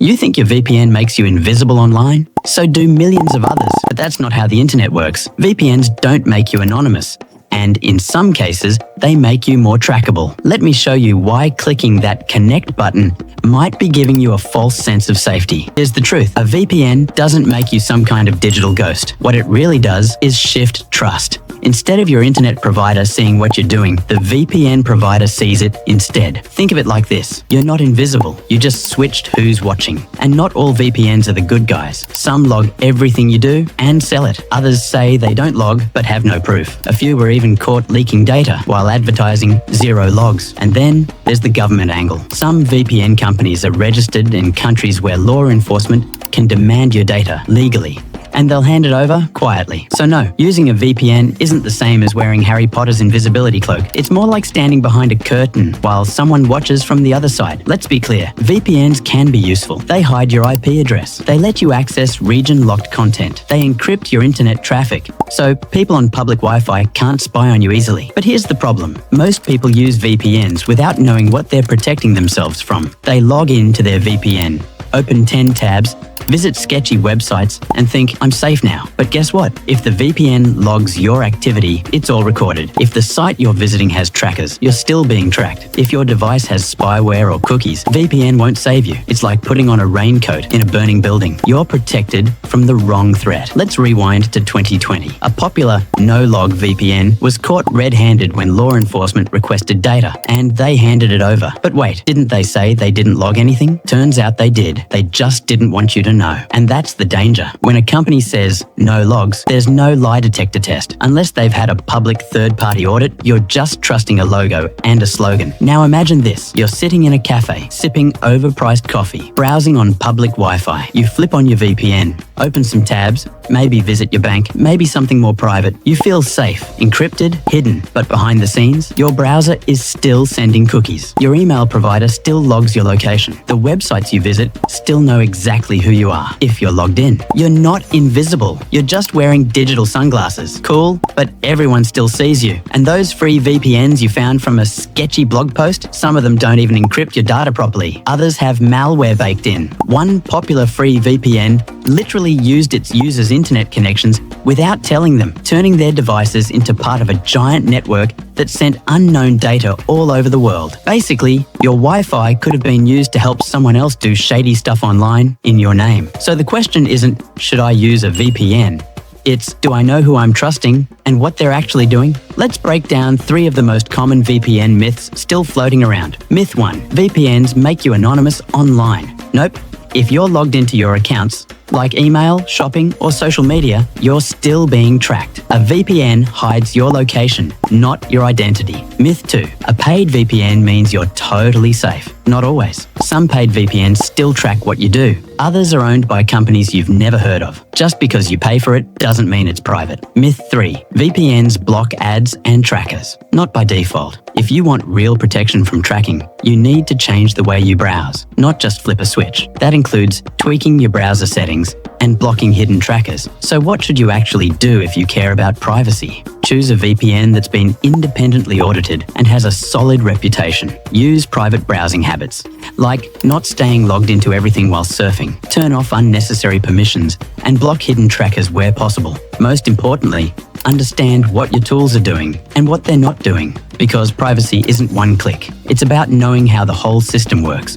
You think your VPN makes you invisible online? So do millions of others, but that's not how the internet works. VPNs don't make you anonymous. And in some cases, they make you more trackable. Let me show you why clicking that connect button might be giving you a false sense of safety. Here's the truth. A VPN doesn't make you some kind of digital ghost. What it really does is shift trust. Instead of your internet provider seeing what you're doing, the VPN provider sees it instead. Think of it like this. You're not invisible. You just switched who's watching. And not all VPNs are the good guys. Some log everything you do and sell it. Others say they don't log but have no proof. A few were even caught leaking data while advertising zero logs. And then there's the government angle. Some VPN companies are registered in countries where law enforcement can demand your data legally, and they'll hand it over quietly. So no, using a VPN isn't the same as wearing Harry Potter's invisibility cloak. It's more like standing behind a curtain while someone watches from the other side. Let's be clear, VPNs can be useful. They hide your IP address. They let you access region-locked content. They encrypt your internet traffic, so people on public Wi-Fi can't spy on you easily. But here's the problem. Most people use VPNs without knowing what they're protecting themselves from. They log into their VPN, open 10 tabs, visit sketchy websites and think, I'm safe now. But guess what? If the VPN logs your activity, it's all recorded. If the site you're visiting has trackers, you're still being tracked. If your device has spyware or cookies, VPN won't save you. It's like putting on a raincoat in a burning building. You're protected from the wrong threat. Let's rewind to 2020. A popular no-log VPN was caught red-handed when law enforcement requested data, and they handed it over. But wait, didn't they say they didn't log anything? Turns out they did. They just didn't want you to know. And that's the danger. When a company says no logs, there's no lie detector test. Unless they've had a public third-party audit, you're just trusting a logo and a slogan. Now imagine this. You're sitting in a cafe, sipping overpriced coffee, browsing on public Wi-Fi. You flip on your VPN, open some tabs, maybe visit your bank, maybe something more private. You feel safe, encrypted, hidden, but behind the scenes, your browser is still sending cookies. Your email provider still logs your location. The websites you visit still know exactly who you are if you're logged in. You're not invisible. You're just wearing digital sunglasses. Cool, but everyone still sees you. And those free VPNs you found from a sketchy blog post, some of them don't even encrypt your data properly. Others have malware baked in. One popular free VPN literally used its users' internet connections without telling them, turning their devices into part of a giant network that sent unknown data all over the world. Basically, your Wi-Fi could have been used to help someone else do shady stuff online in your name. So the question isn't, should I use a VPN? It's, do I know who I'm trusting and what they're actually doing? Let's break down 3 of the most common VPN myths still floating around. Myth 1, VPNs make you anonymous online. Nope. If you're logged into your accounts, like email, shopping, or social media, you're still being tracked. A VPN hides your location, not your identity. Myth 2, a paid VPN means you're totally safe. Not always. Some paid VPNs still track what you do. Others are owned by companies you've never heard of. Just because you pay for it doesn't mean it's private. Myth 3, VPNs block ads and trackers. Not by default. If you want real protection from tracking, you need to change the way you browse, not just flip a switch. That includes tweaking your browser settings and blocking hidden trackers. So what should you actually do if you care about privacy? Choose a VPN that's been independently audited and has a solid reputation. Use private browsing habits, like not staying logged into everything while surfing. Turn off unnecessary permissions and block hidden trackers where possible. Most importantly, understand what your tools are doing and what they're not doing, because privacy isn't one click. It's about knowing how the whole system works.